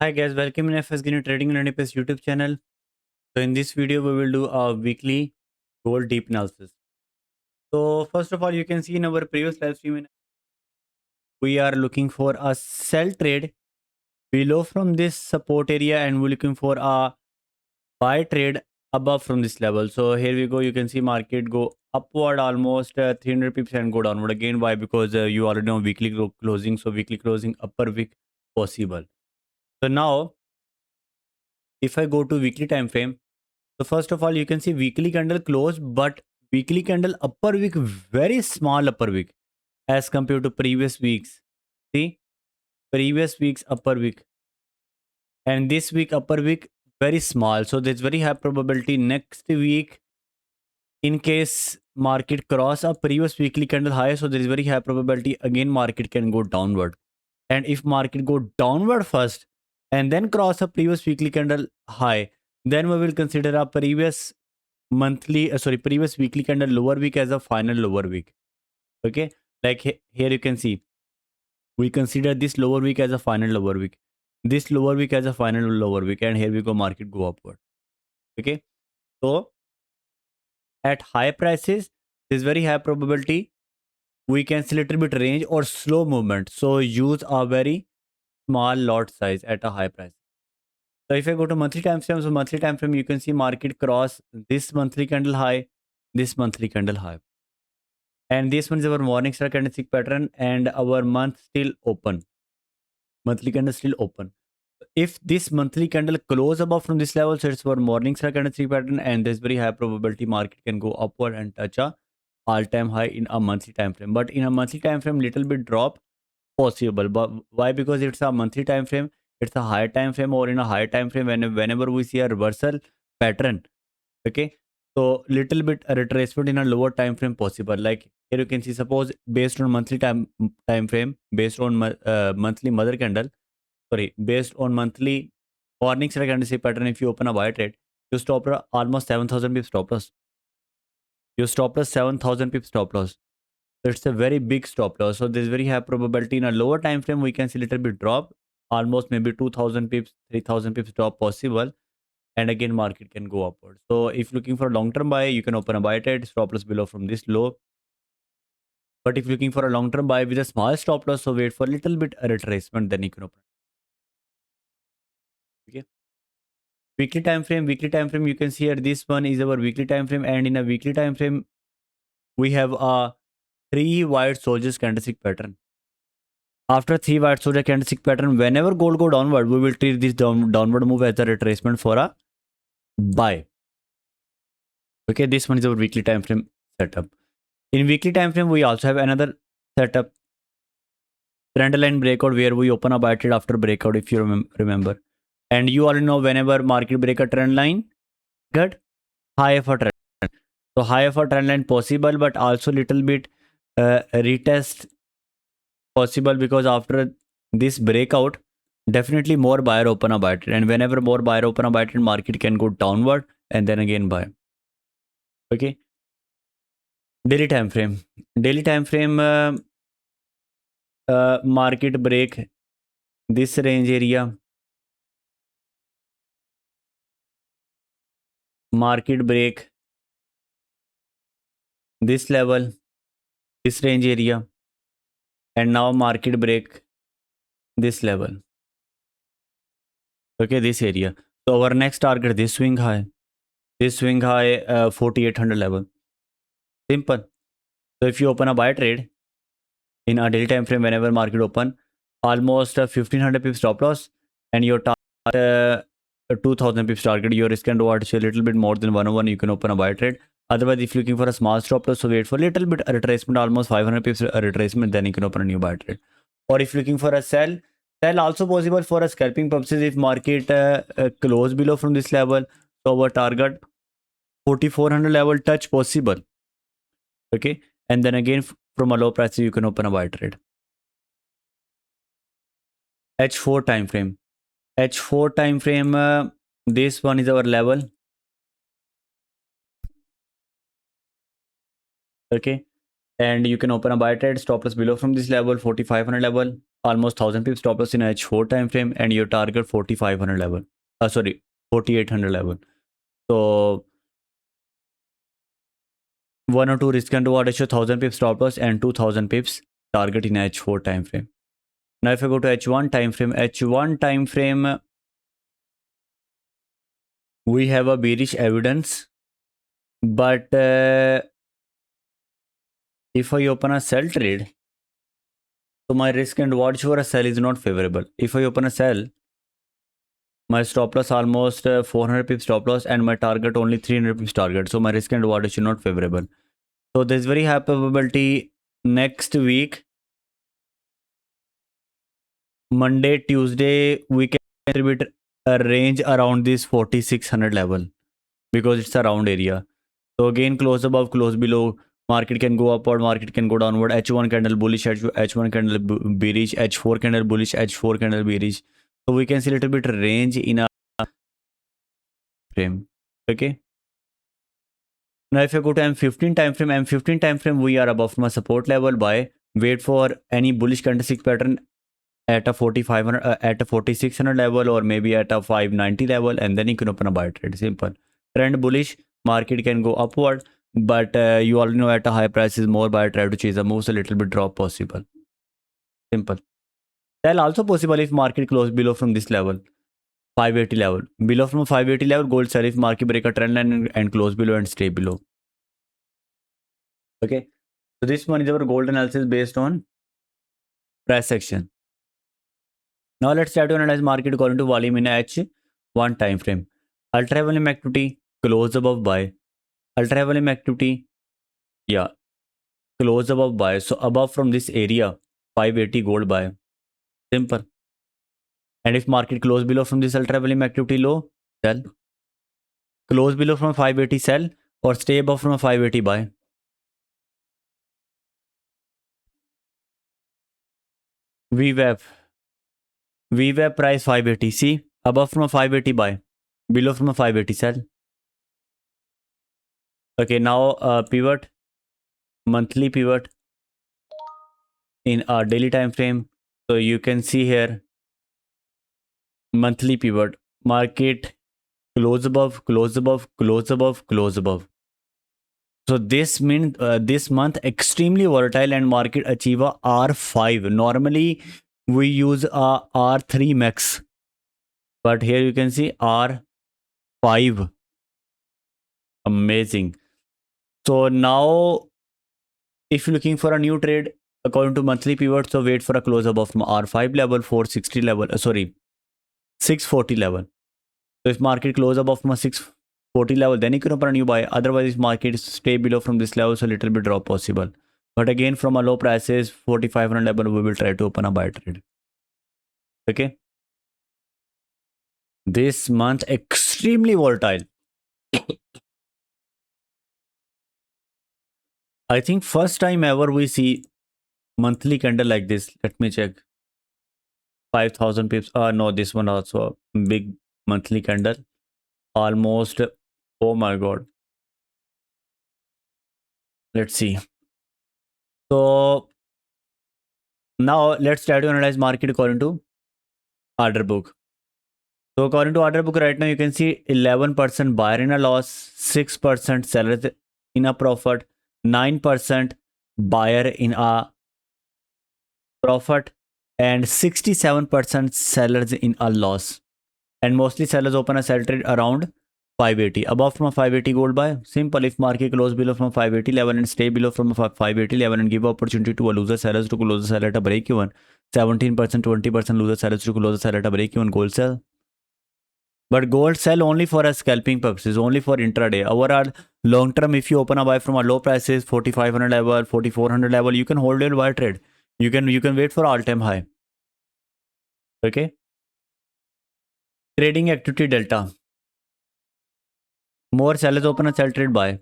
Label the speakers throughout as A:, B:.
A: Hi guys, welcome in FS Guinea Trading and NFS YouTube channel. So in this video, we will do a weekly gold deep analysis. So first of all, you can see in our previous live stream, we are looking for a sell trade below from this support area, and we're looking for a buy trade above from this level. So here we go. You can see market go upward almost 300 pips and go downward again. Why? Because you already know weekly closing. So weekly closing upper wick possible. So now if I go to weekly time frame. So first of all, you can see weekly candle close, but weekly candle upper wick very small upper wick as compared to previous weeks. See, previous week's upper wick and this week upper wick very small. So there's very high probability next week in case market cross a previous weekly candle high. So there is very high probability again market can go downward. And if market go downward first and then cross a previous weekly candle high, then we will consider a previous weekly candle lower week as a final lower week. Okay, like here you can see we consider this lower week as a final lower week, this lower week as a final lower week, and here we go market go upward. Okay, so at high prices there's very high probability we can see little bit range or slow movement, so use a very small lot size at a high price. So if I go to monthly time frame, so monthly time frame you can see market cross this monthly candle high, this monthly candle high, and this one is our morning star candlestick pattern, and our month still open, monthly candle still open. If this monthly candle close above from this level, so it's our morning star candlestick pattern, and there's very high probability market can go upward and touch a all-time high in a monthly time frame. But in a monthly time frame little bit drop possible, but why? Because it's a monthly time frame, it's a higher time frame, or in a higher time frame whenever we see a reversal pattern. Okay, so little bit a retracement in a lower time frame possible. Like here you can see, suppose based on monthly time frame, based on monthly mother candle, sorry, based on monthly morning star candlestick pattern, if you open a buy trade, you stop almost 7,000 pips stop loss. You stop loss 7,000 pips stop loss. So it's a very big stop loss. So there's very high probability in a lower time frame we can see little bit drop, almost maybe 2,000 pips, 3,000 pips drop possible, and again market can go upward. So if looking for a long term buy, you can open a buy trade, stop loss below from this low. But if looking for a long term buy with a small stop loss, so wait for a little bit a retracement, then you can open. Okay, weekly time frame you can see here, this one is our weekly time frame, and in a weekly time frame we have a three white soldiers candlestick pattern. After three white soldier candlestick pattern, whenever gold go downward, we will treat this downward move as a retracement for a buy. Okay, this one is our weekly time frame setup. In weekly time frame, we also have another setup, trend line breakout, where we open a buy trade after breakout, if you remember. And you already know whenever market break a trend line, get high of a trend. So high of a trend line possible, but also little bit retest possible, because after this breakout, definitely more buyer open a buy trade, and whenever more buyer open a buy trade, market can go downward and then again buy. Okay, daily time frame. Daily time frame, market break this range area, market break this level, this range area, and now market break this level. Okay, this area. So our next target, this swing high, 4800 level. Simple. So if you open a buy trade in a daily time frame, whenever market open, almost 1500 pips stop loss, and your target 2000 pips target, your risk and reward is a little bit more than 101, you can open a buy trade. Otherwise, if you're looking for a small stop loss, so wait for a little bit a retracement, almost 500 pips a retracement, then you can open a new buy trade. Or if you're looking for a sell also possible for a scalping purposes if market close below from this level. So our target 4400 level touch possible. Okay, and then again from a low price you can open a buy trade. H4 time frame. H4 time frame, this one is our level. Okay, and you can open a buy trade, stop loss below from this level, 4500 level, almost 1000 pips stop loss in H4 time frame, and your target 4500 level. Sorry, 4800 level. So 1 or 2 risk and reward ratio, 1000 pips stop loss and 2000 pips target in H4 time frame. Now if I go to H1 time frame, we have a bearish evidence, but if I open a sell trade, so my risk and reward for a sell is not favorable. If I open a sell, my stop loss almost 400 pips stop loss and my target only 300 pips target. So my risk and reward is not favorable. So there's very high probability next week, Monday, Tuesday, we can attribute a range around this 4600 level because it's a round area. So again, close above, close below. Market can go upward, market can go downward. H1 candle bullish, H1 candle bearish, H4 candle bullish, H4 candle bearish. So we can see a little bit range in a frame. Okay. Now if you go to M15 time frame, we are above my support level. By wait for any bullish candlestick pattern at a 4500, at a 4600 level, or maybe at a 590 level, and then you can open a buy trade. Simple. Trend bullish, market can go upward, but you already know at a high price is more buy, try to chase a moves, a little bit drop possible. Simple. Sell also possible if market close below from this level, 580 level. Below from 580 level, gold sell if market break a trend line and close below and stay below. Okay. So this one is our gold analysis based on price action. Now let's try to analyze market according to volume in H1 time frame. Ultra volume activity, close above buy. Ultra volume activity, yeah, close above buy. So above from this area, 580 gold buy. Simple. And if market close below from this ultra volume activity low, sell. Close below from 580 sell, or stay above from a 580 buy. VWAP price 580. See, above from a 580 buy, below from a 580 sell. Okay, now pivot, monthly pivot in our daily time frame. So you can see here monthly pivot, market close above, close above, close above, close above. So this means this month extremely volatile and market achieve a R5. Normally we use a R3 max, but here you can see R5. Amazing. So now if you're looking for a new trade according to monthly pivot, so wait for a close above from R5 level, 460 level, 640 level. So if market close above from a 640 level, then you can open a new buy. Otherwise, if market stay below from this level, so a little bit drop possible. But again, from a low prices, 4500 level, we will try to open a buy trade. Okay. This month extremely volatile. I think first time ever we see monthly candle like this. Let me check. 5000 pips. No, this one also a big monthly candle. Almost, oh my god. Let's see. So now let's try to analyze market according to order book. So according to order book right now, you can see 11% buyer in a loss, 6% sellers in a profit, 9% buyer in a profit, and 67% sellers in a loss. And mostly sellers open a sell trade around 580. Above from a 580 gold buy. Simple. If market close below from a 580 level and stay below from a 580 level and give opportunity to a loser sellers to close the sell at a break even. 17%, 20% loser sellers to close the sell at a break even, gold sell. But gold sell only for a scalping purposes, only for intraday. Overall, long term, if you open a buy from a low prices, 4500 level, 4400 level, you can hold your buy trade. You can wait for all time high. Okay. Trading activity delta. More sellers open a sell trade buy.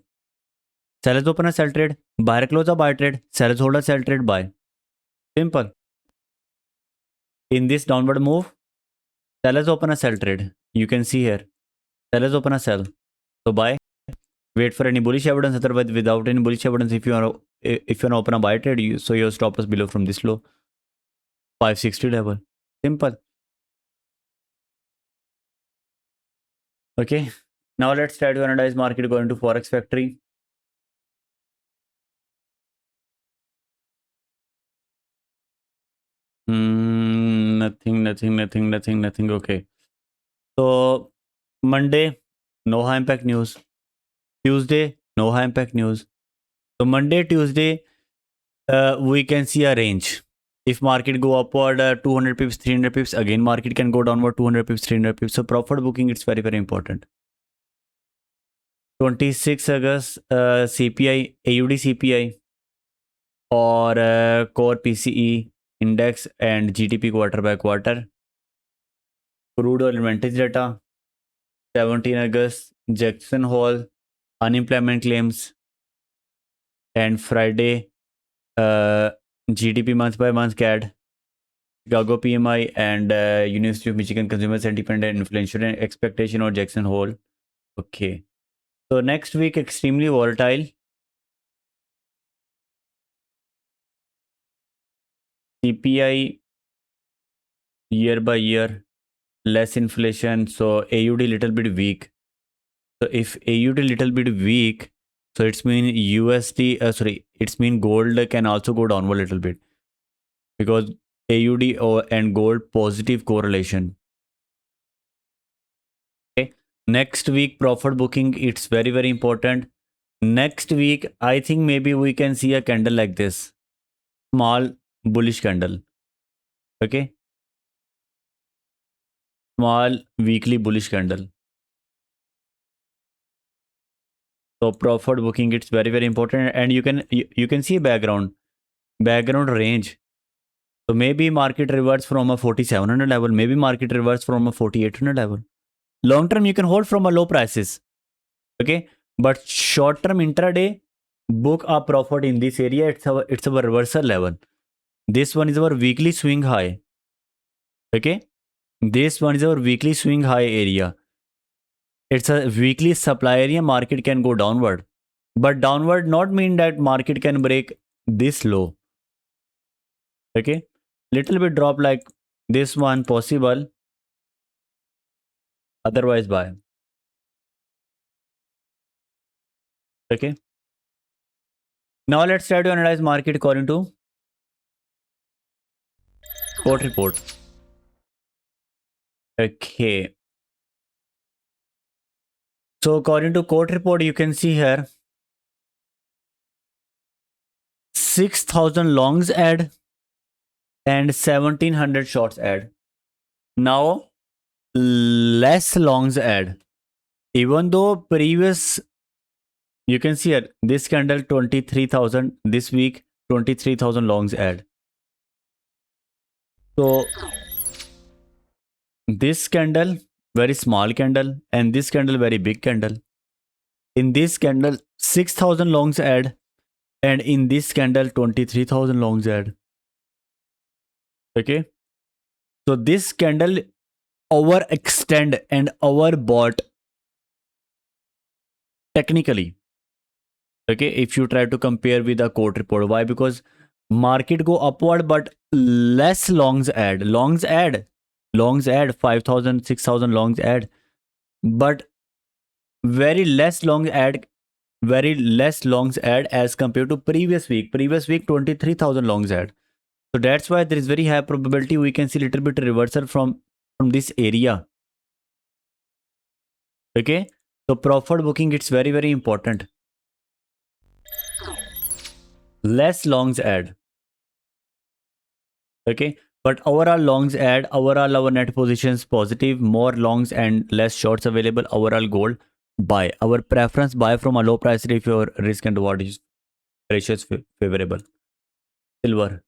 A: Sellers open a sell trade, buyer close a buy trade, sellers hold a sell trade buy. Simple. In this downward move, sellers open a sell trade. You can see here. Sellers open a sell. So buy. Wait for any bullish evidence. Otherwise, without any bullish evidence, if you are open a buy trade, so your stop loss below from this low 560 level. Simple. Okay. Now let's try to analyze market going to Forex Factory. Nothing. Okay. So Monday, no high impact news. Tuesday, no high impact news. So Monday, Tuesday, we can see a range. If market go upward 200 pips, 300 pips, again market can go downward 200 pips, 300 pips. So profit booking, it's very, very important. 26 August, CPI, AUD CPI, or core PCE index and GDP quarter by quarter. Crude oil inventory data. 17 August, Jackson Hole, unemployment claims, and Friday, GDP month by month CAD, Chicago PMI, and University of Michigan Consumer Sentiment and Inflation Expectation or Jackson Hole. Okay. So next week, extremely volatile. CPI year by year, less inflation. So AUD little bit weak. So if AUD little bit weak, so it's mean USD, it's mean gold can also go down a little bit because AUD and gold positive correlation. Okay. Next week profit booking, it's very, very important. Next week, I think maybe we can see a candle like this. Small bullish candle. Okay. Small weekly bullish candle. So profit booking, it's very, very important. And you can see background range. So maybe market reverts from a 4700 level. Maybe market reverts from a 4800 level. Long term, you can hold from a low prices. Okay. But short term intraday, book a profit in this area. It's our reversal level. This one is our weekly swing high. Okay. This one is our weekly swing high area. It's a weekly supply area. Market can go downward. But downward not mean that market can break this low. Okay. Little bit drop like this one possible. Otherwise buy. Okay. Now let's try to analyze market according to court report. Okay. So according to court report, you can see here 6,000 longs add and 1,700 shorts add. Now less longs add. Even though previous, you can see here this candle 23,000, this week 23,000 longs add. So this candle very small candle and this candle very big candle. In this candle 6,000 longs add and in this candle 23,000 longs add. Okay. So this candle overextend and overbought technically. Okay. If you try to compare with a court report, why? Because market go upward but less longs add. Longs add 5,000, 6,000 longs add, but very less longs add as compared to previous week. 23,000 longs add. So that's why there is very high probability we can see little bit reversal from this area. Okay. So profit booking, it's very, very important. Less longs add. Okay. But overall longs add, overall our net positions positive, more longs and less shorts available. Overall gold buy. Our preference buy from a low price if your risk and reward is ratio is favorable. Silver.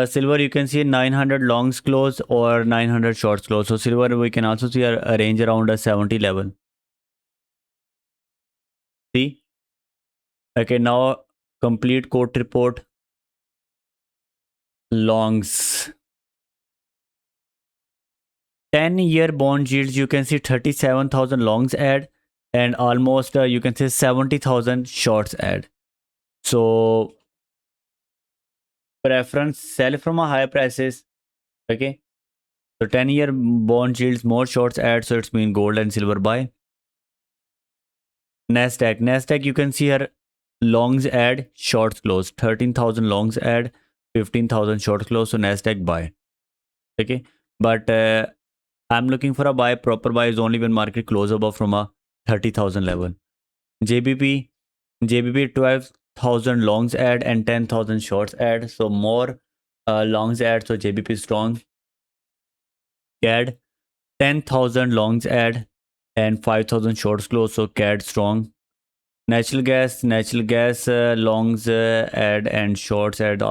A: Silver, you can see 900 longs close or 900 shorts close. So silver, we can also see a range around a 70 level. See? Okay, now complete court report. longs. 10-year bond yields, you can see 37,000 longs add and almost you can say 70,000 shorts add. So preference sell from a higher prices. Okay. So 10-year bond yields, more shorts add. So it's mean gold and silver buy. Nasdaq, you can see here longs add, shorts close. 13,000 longs add, 15,000 shorts close. So Nasdaq buy. Okay. But I'm looking for a buy. Proper buy is only when market close above from a 30,000 level. JBP 12,000 longs add and 10,000 shorts add. So more longs add. So JBP strong. CAD 10,000 longs add and 5,000 shorts close. So CAD strong. Natural gas longs add and shorts add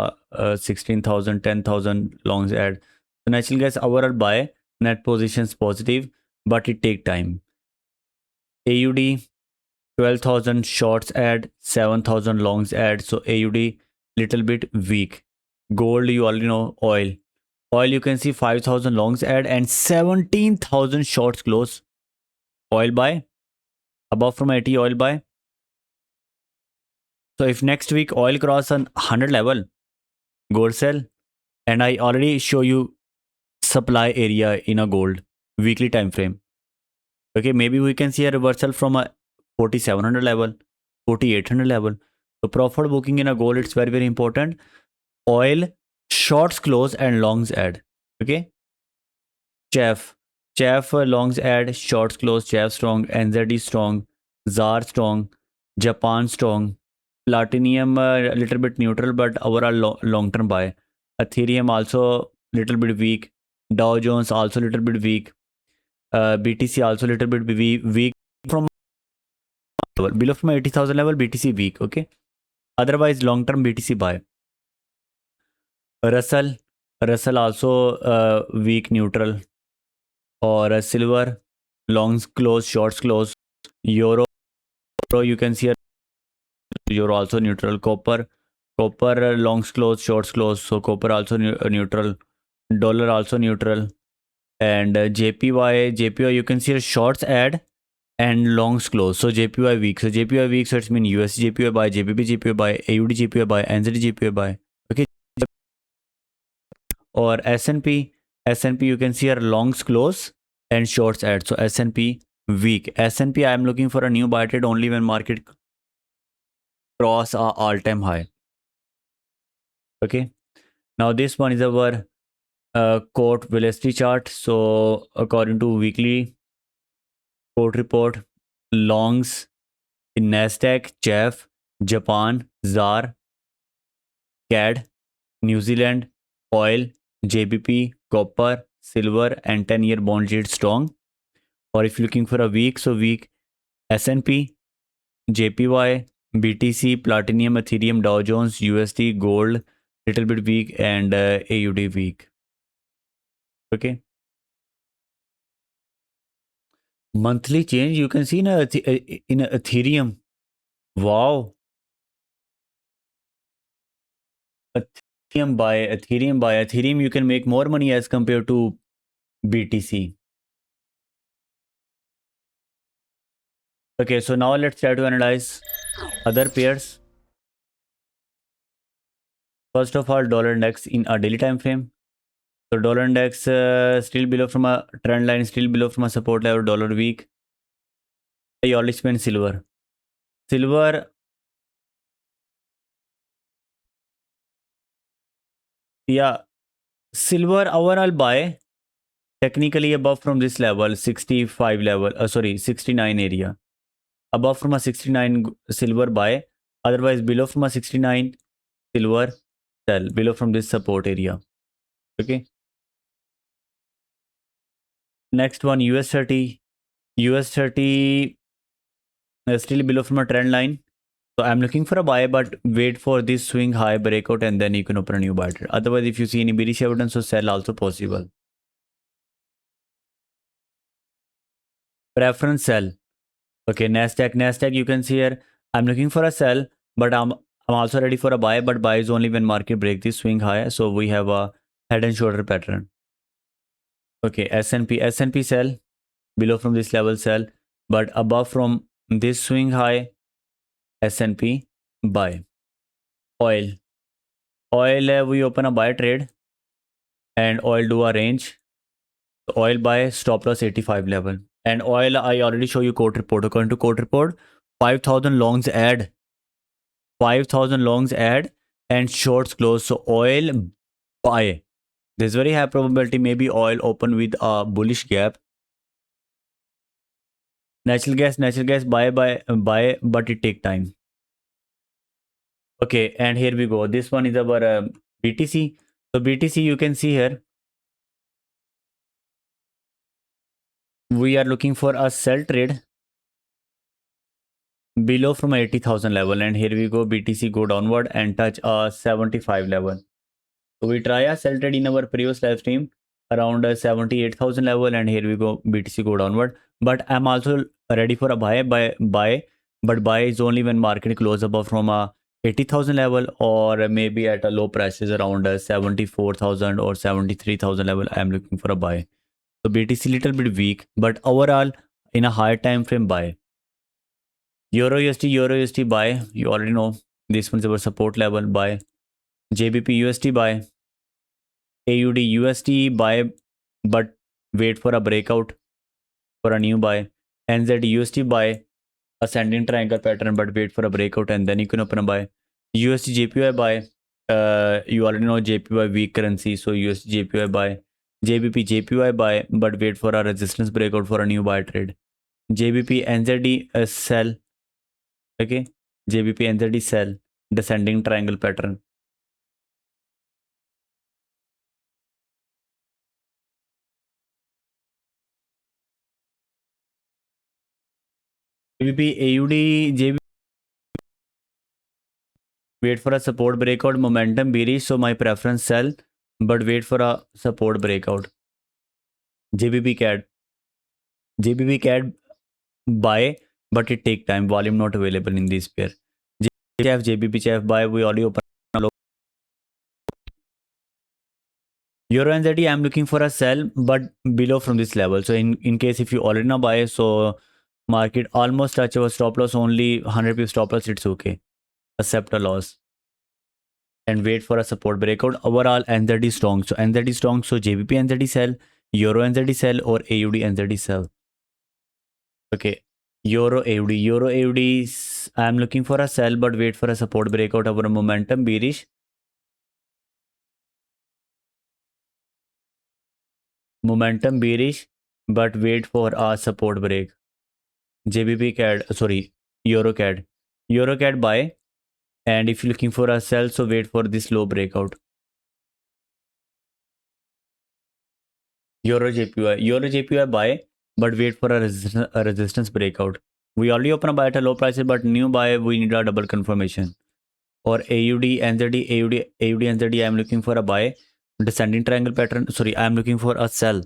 A: 16,000, 10,000 longs add. So natural gas overall buy, net positions positive, but it take time. AUD 12,000 shorts add, 7,000 longs add. So AUD little bit weak. Gold you already know. Oil you can see 5,000 longs add and 17,000 shorts close. Oil buy above from 80, oil buy. So if next week oil cross on 100 level, gold sell. And I already show you supply area in a gold weekly time frame. Okay, maybe we can see a reversal from a 4,700 level, 4,800 level. So profit booking in a gold, it's very, very important. Oil, shorts close and longs add. Okay. Chef longs add, shorts close, Chef strong, NZD strong, ZAR strong, Japan strong, Platinum a little bit neutral, but overall long term buy. Ethereum also little bit weak. Dow Jones also little bit weak. BTC also little bit weak from level. Below from 80,000 level, BTC weak. Okay. Otherwise, long term BTC buy. Russell also weak neutral. Or silver, longs close, shorts close. Euro, you can see euro also neutral. Copper, longs close, shorts close. So copper also neutral. Dollar also neutral. And JPY, you can see a shorts add and longs close. So JPY weak. So JPY weak, so it's mean US JPY buy, JBP JPY buy, AUD JPY buy, NZD JPY buy. Okay. Or S&P you can see our longs close and shorts add. So S&P weak. S&P I am looking for a new buy trade only when market cross our all-time high. Okay. Now this one is our quote velocity chart. So according to weekly quote report, longs in Nasdaq, JEF, Japan, ZAR, CAD, New Zealand, oil, JBP, copper, silver, and 10-year bond yield strong. Or if you're looking for a week, so week S&P, JPY, BTC, Platinum, Ethereum, Dow Jones, USD, gold, little bit weak, and AUD weak. Okay. Monthly change you can see in Ethereum. Wow. Ethereum you can make more money as compared to BTC. Okay, so now let's try to analyze other pairs. First of all, dollar index in a daily time frame. So dollar index still below from a trend line, still below from a support level, dollar weak. I already spent silver. Yeah, silver overall buy technically above from this level, 65 level, 69 area. Above from a 69 silver buy, otherwise below from a 69 silver sell, below from this support area. Okay. Next one, US 30 still below from a trend line. So I'm looking for a buy, but wait for this swing high breakout and then you can open a new buy trade. Otherwise, if you see any bearish evidence, so sell also possible. Preference sell. Okay, Nasdaq you can see here. I'm looking for a sell, but I'm also ready for a buy, but buy is only when market break this swing high. So we have a head and shoulder pattern. Okay, S&P sell, below from this level sell, but above from this swing high, S&P buy. Oil, we open a buy trade and oil do a range. So oil buy, stop loss 85 level. And oil, I already show you quote report. According to quote report, 5,000 longs add, 5,000 longs add and shorts close. So oil buy. There's very high probability maybe oil open with a bullish gap. Natural gas buy, but it take time. Okay, and here we go. This one is our BTC. So BTC, you can see here, we are looking for a sell trade below from 80,000 level, and here we go. BTC go downward and touch a 75 level. So we try a sell trade in our previous live stream around 78,000 level, and here we go. BTC go downward, but I'm also ready for a buy. But buy is only when market close above from a 80,000 level, or maybe at a low prices around 74,000 or 73,000 level. I'm looking for a buy. So BTC little bit weak, but overall in a higher time frame buy. Euro USD buy. You already know this one's our support level buy. JBP USD buy. AUD USD buy, but wait for a breakout for a new buy. NZ USD buy, ascending triangle pattern, but wait for a breakout and then you can open a buy. USD JPY buy. You already know JPY weak currency, so USD JPY buy. JBP JPY buy, but wait for a resistance breakout for a new buy trade. JBP NZD sell. Okay, JBP NZD sell, descending triangle pattern. JBP AUD JBP. Wait for a support breakout, momentum bearish, so my preference sell, but wait for a support breakout. JBP CAD buy, but it take time, volume not available in this pair. JBP CHF buy, we already open. Euro NZD, I'm looking for a sell, but below from this level. So in case if you already know buy, so market almost touch our stop loss, only 100 pips stop loss, it's okay. Accept a loss and wait for a support breakout. Overall, NZD strong. So NZD strong. So JBP NZD sell, Euro NZD sell, or AUD NZD sell. Okay. Euro AUD. I'm looking for a sell, but wait for a support breakout. Our momentum bearish. Momentum bearish, but wait for a support break. JBP CAD, sorry, Euro CAD buy. And if you're looking for a sell, so wait for this low breakout. Euro JPY buy, but wait for a resistance breakout. We already open a buy at a low prices, but new buy, we need a double confirmation. Or AUD NZD, I'm looking for a buy. Descending triangle pattern. Sorry, I'm looking for a sell.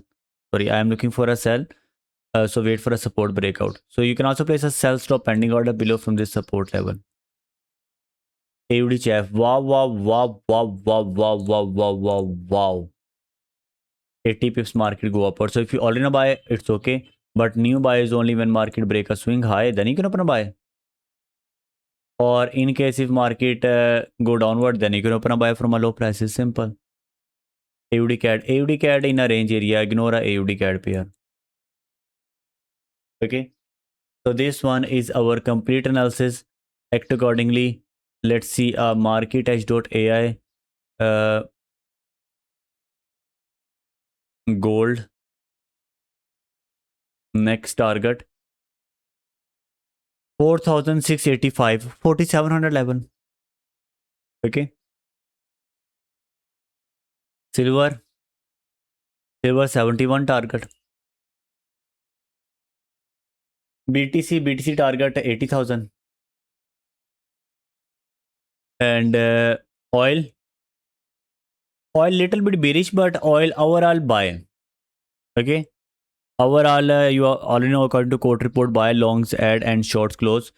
A: So wait for a support breakout. So you can also place a sell stop pending order below from this support level. AUD CHF. Wow. 80 pips market go upward. So if you already know buy, it's okay. But new buy is only when market break a swing high, then you can open a buy. Or in case if market go downward, then you can open a buy from a low price. It's simple. AUD CAD in a range area. Ignore a AUD CAD pair. Okay. So this one is our complete analysis. Act accordingly. Let's see market edge.ai. Gold. Next target 4,685, 4,700 level. Okay. Silver 71 target. BTC target 80,000. And oil little bit bearish, but oil overall buy. Okay. Overall, you already know according to quote report, buy longs add and shorts close.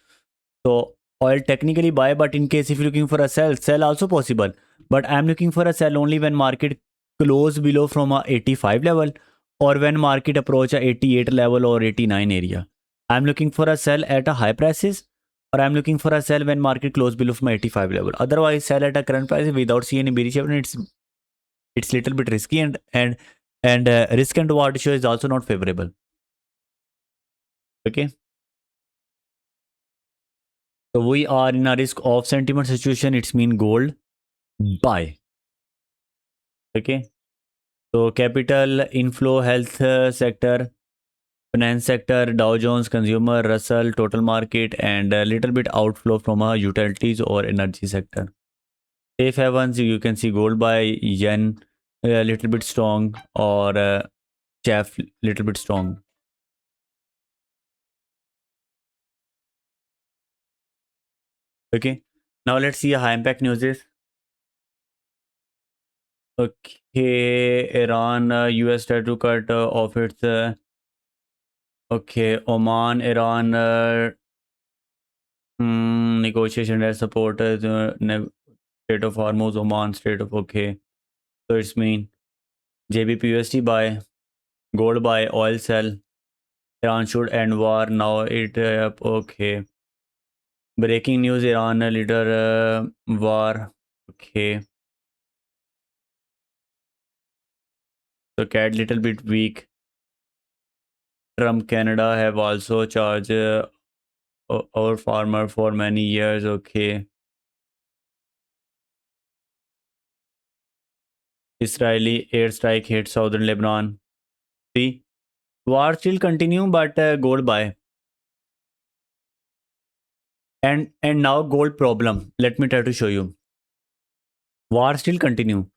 A: So oil technically buy, but in case if you're looking for a sell also possible. But I'm looking for a sell only when market close below from a 85 level, or when market approach a 88 level or 89 area. I'm looking for a sell at a high prices, or I'm looking for a sell when market close below from 85 level. Otherwise, sell at a current price without seeing any bearish evidence, it's little bit risky, and risk and reward ratio is also not favorable. Okay. So we are in a risk of sentiment situation. It's mean gold buy. Okay. So capital inflow, health sector, finance sector, Dow Jones, consumer, Russell, total market, and a little bit outflow from a utilities or energy sector. Safe havens, you can see gold buy, yen a little bit strong, or chef little bit strong. Okay. Now let's see high impact news is. Okay, Iran, US try to cut off its. Okay, Oman, Iran, negotiation that support Strait of Hormuz, Oman, Strait of. Okay, so it's mean JBP USD buy, gold buy, oil sell. Iran should end war now. It okay. Breaking news: Iran leader war. Okay. So CAD little bit weak. Trump Canada have also charged our farmer for many years. Okay. Israeli airstrike hit southern Lebanon. See, war still continue, but gold buy. And now gold problem. Let me try to show you. War still continue,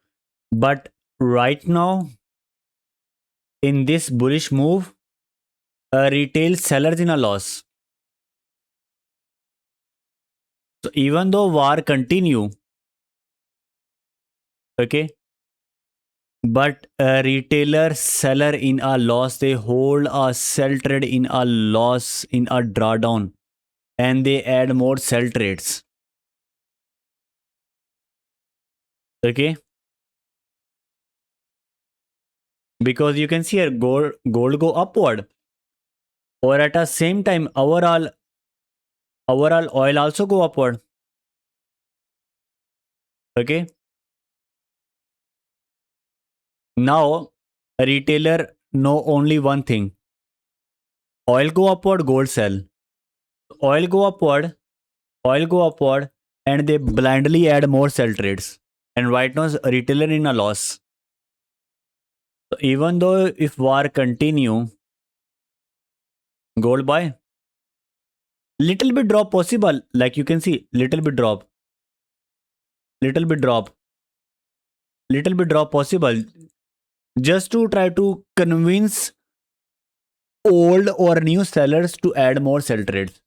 A: but right now in this bullish move, retail sellers in a loss. So even though war continue, okay, but a retailer seller in a loss, they hold a sell trade in a loss, in a drawdown, and they add more sell trades. Okay, because you can see here gold go upward, or at the same time overall oil also go upward. Okay, now a retailer know only one thing: oil go upward, gold sell. Oil go upward, and they blindly add more sell trades. And right now, a retailer in a loss. So even though if war continue, gold buy. Little bit drop possible, like you can see, little bit drop possible, just to try to convince old or new sellers to add more sell trades.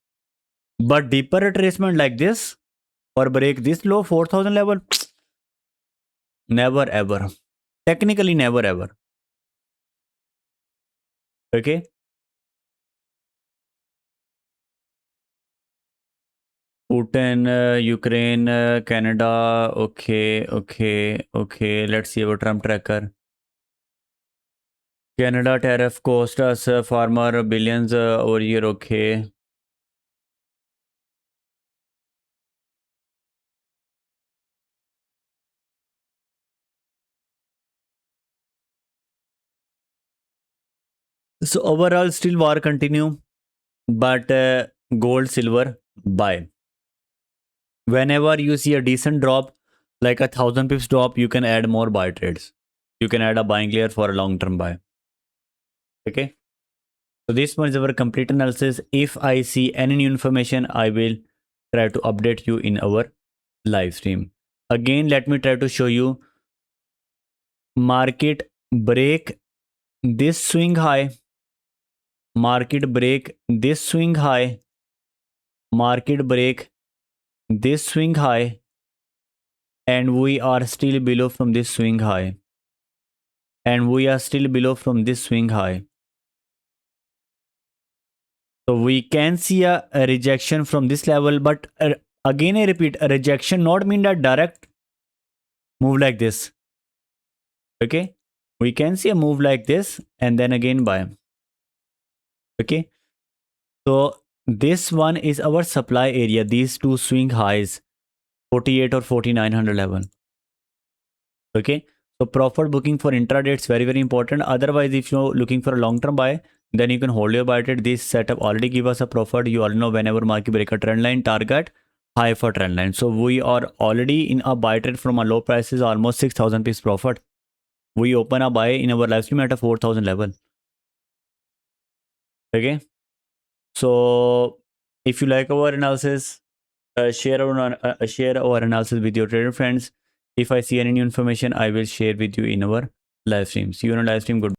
A: But deeper retracement like this, or break this low 4000 level, never ever. Technically, never ever. Okay. Putin, Ukraine, Canada. Okay. Let's see our Trump tracker. Canada tariff cost us farmer billions over year. Okay. So overall, still war continue, but gold, silver buy. Whenever you see a decent drop, like 1000 pips drop, you can add more buy trades. You can add a buying layer for a long-term buy. Okay. So this was our complete analysis. If I see any new information, I will try to update you in our live stream. Again, let me try to show you market break this swing high, market break this swing high, market break this swing high, and we are still below from this swing high, and we are still below from this swing high. So we can see a rejection from this level, but again I repeat, a rejection not mean that direct move like this. Okay, we can see a move like this and then again buy. Okay, so this one is our supply area, these two swing highs, 48 or 4900 level. Okay, so profit booking for intraday, it's very important. Otherwise, if you're looking for a long-term buy, then you can hold your buy trade. This setup already give us a profit. You all know whenever market break a trend line, target high for trend line. So we are already in a buy trade from a low prices, almost 6,000 piece profit. We open a buy in our live stream at a 4,000 level. Okay, so if you like our analysis, share our analysis with your trader friends. If I see any new information, I will share with you in our live stream. See you on a live stream. Good.